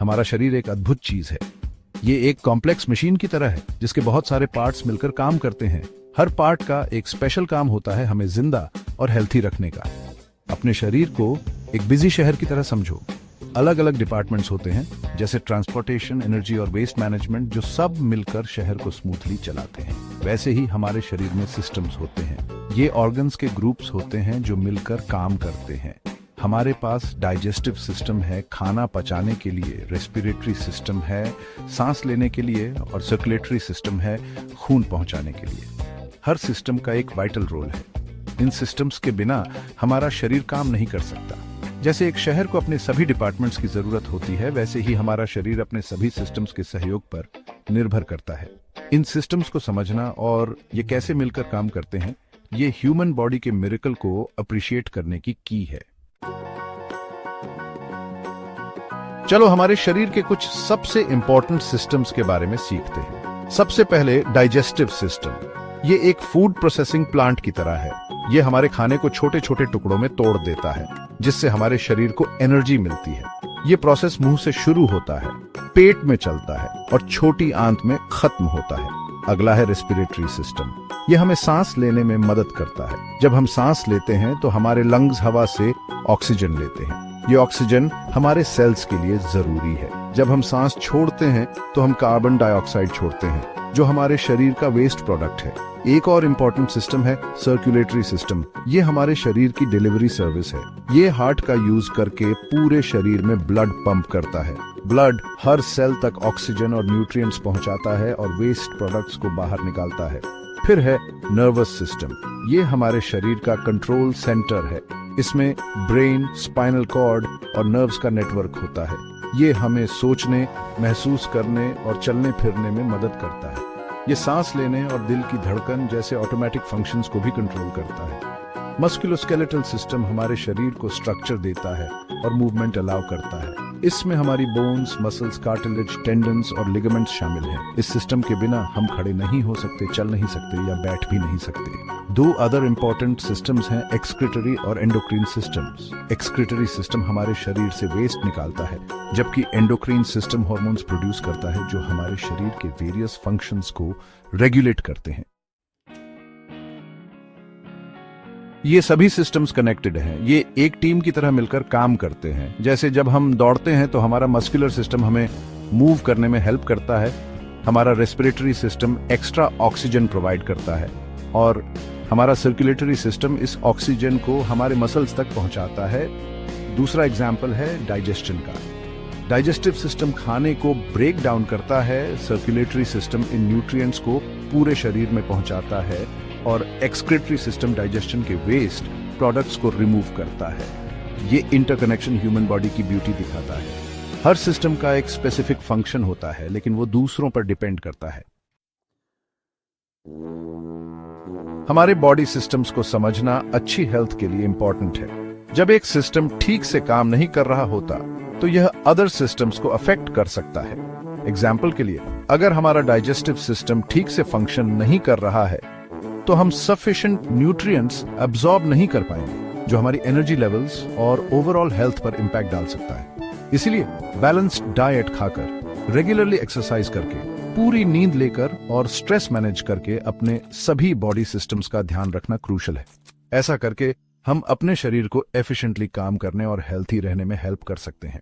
हमारा शरीर एक अद्भुत चीज है। ये एक कॉम्प्लेक्स मशीन की तरह है जिसके बहुत सारे पार्ट्स मिलकर काम करते हैं। हर पार्ट का एक स्पेशल काम होता है हमें जिंदा और हेल्थी रखने का। अपने शरीर को एक बिजी शहर की तरह समझो। अलग अलग डिपार्टमेंट्स होते हैं जैसे ट्रांसपोर्टेशन, एनर्जी और वेस्ट मैनेजमेंट, जो सब मिलकर शहर को स्मूथली चलाते हैं। वैसे ही हमारे शरीर में सिस्टम्स होते हैं। ये ऑर्गन्स के ग्रुप्स होते हैं जो मिलकर काम करते हैं। हमारे पास डाइजेस्टिव सिस्टम है, खाना पचाने के लिए, रेस्पिरेटरी सिस्टम है, सांस लेने के लिए, और सर्कुलेटरी सिस्टम है, खून पहुंचाने के लिए। हर सिस्टम का एक वाइटल रोल है। इन सिस्टम्स के बिना हमारा शरीर काम नहीं कर सकता। जैसे एक शहर को अपने सभी डिपार्टमेंट्स की जरूरत होती है, वैसे ही हमारा शरीर अपने सभी सिस्टम्स के सहयोग पर निर्भर करता है। इन सिस्टम्स को समझना और ये कैसे मिलकर काम करते हैं, ये ह्यूमन बॉडी के मिरेकल को अप्रिशिएट करने की की है। चलो हमारे शरीर के कुछ सबसे इंपॉर्टेंट सिस्टम्स के बारे में सीखते हैं। सबसे पहले डाइजेस्टिव सिस्टम। ये एक फूड प्रोसेसिंग प्लांट की तरह है। ये हमारे खाने को छोटे छोटे टुकड़ों में तोड़ देता है, जिससे हमारे शरीर को एनर्जी मिलती है। ये प्रोसेस मुंह से शुरू होता है, पेट में चलता है और छोटी आंत में खत्म होता है। अगला है रेस्पिरेटरी सिस्टम। ये हमें सांस लेने में मदद करता है। जब हम सांस लेते हैं तो हमारे लंग्स हवा से ऑक्सीजन लेते हैं। ये ऑक्सीजन हमारे सेल्स के लिए जरूरी है। जब हम सांस छोड़ते हैं तो हम कार्बन डाइऑक्साइड छोड़ते हैं, जो हमारे शरीर का वेस्ट प्रोडक्ट है। एक और इम्पोर्टेंट सिस्टम है सर्कुलेटरी सिस्टम। ये हमारे शरीर की डिलीवरी सर्विस है। ये हार्ट का यूज करके पूरे शरीर में ब्लड पंप करता है। ब्लड हर सेल तक ऑक्सीजन और न्यूट्रिएंट्स पहुंचाता है और वेस्ट प्रोडक्ट्स को बाहर निकालता है। फिर है नर्वस सिस्टम। ये हमारे शरीर का कंट्रोल सेंटर है। इसमें ब्रेन, स्पाइनल कॉर्ड और नर्व्स का नेटवर्क होता है। ये हमें सोचने, महसूस करने और चलने फिरने में मदद करता है। ये सांस लेने और दिल की धड़कन जैसे ऑटोमेटिक फंक्शंस को भी कंट्रोल करता है। मस्कुलोस्केलेटल सिस्टम हमारे शरीर को स्ट्रक्चर देता है और मूवमेंट अलाउ करता है। इसमें हमारी बोन्स, मसल्स, कार्टिलेज, टेंडन्स और लिगामेंट्स शामिल हैं। इस सिस्टम के बिना हम खड़े नहीं हो सकते, चल नहीं सकते या बैठ भी नहीं सकते। दो अदर इंपॉर्टेंट सिस्टम्स हैं एक्सक्रीटरी और एंडोक्रीन सिस्टम्स। एक्सक्रीटरी सिस्टम हमारे शरीर से वेस्ट निकालता है, जबकि एंडोक्रीन सिस्टम हार्मोन्स प्रोड्यूस करता है जो हमारे शरीर के वेरियस फंक्शंस को रेगुलेट करते हैं। ये सभी सिस्टम्स कनेक्टेड हैं। ये एक टीम की तरह मिलकर काम करते हैं। जैसे जब हम दौड़ते हैं तो हमारा मस्कुलर सिस्टम हमें मूव करने में हेल्प करता है। हमारा respiratory system extra oxygen provide करता है और हमारा सर्कुलेटरी सिस्टम इस ऑक्सीजन को हमारे मसल्स तक पहुंचाता है। दूसरा एग्जाम्पल है डाइजेशन का। डाइजेस्टिव सिस्टम खाने को ब्रेक डाउन करता है, सर्कुलेटरी सिस्टम इन न्यूट्रिएंट्स को पूरे शरीर में पहुंचाता है और एक्सक्रीटरी सिस्टम डाइजेशन के वेस्ट प्रोडक्ट्स को रिमूव करता है। ये इंटरकनेक्शन ह्यूमन बॉडी की ब्यूटी दिखाता है। हर सिस्टम का एक स्पेसिफिक फंक्शन होता है, लेकिन वो दूसरों पर डिपेंड करता है। हमारे बॉडी सिस्टम्स को समझना अच्छी हेल्थ के लिए इंपॉर्टेंट है। जब एक सिस्टम ठीक से काम नहीं कर रहा होता तो यह अदर सिस्टम्स को अफेक्ट कर सकता है। एग्जाम्पल के लिए, अगर हमारा डाइजेस्टिव सिस्टम ठीक से फंक्शन नहीं कर रहा है तो हम सफिशिएंट न्यूट्रिएंट्स अब्सॉर्ब नहीं कर पाएंगे, जो हमारी एनर्जी लेवल्स और ओवरऑल हेल्थ पर इंपैक्ट डाल सकता है। इसीलिए बैलेंस्ड डाइट खाकर, रेगुलरली एक्सरसाइज करके, पूरी नींद लेकर और स्ट्रेस मैनेज करके अपने सभी बॉडी सिस्टम्स का ध्यान रखना क्रूशल है। ऐसा करके हम अपने शरीर को एफिशिएंटली काम करने और हेल्थी रहने में हेल्प कर सकते हैं।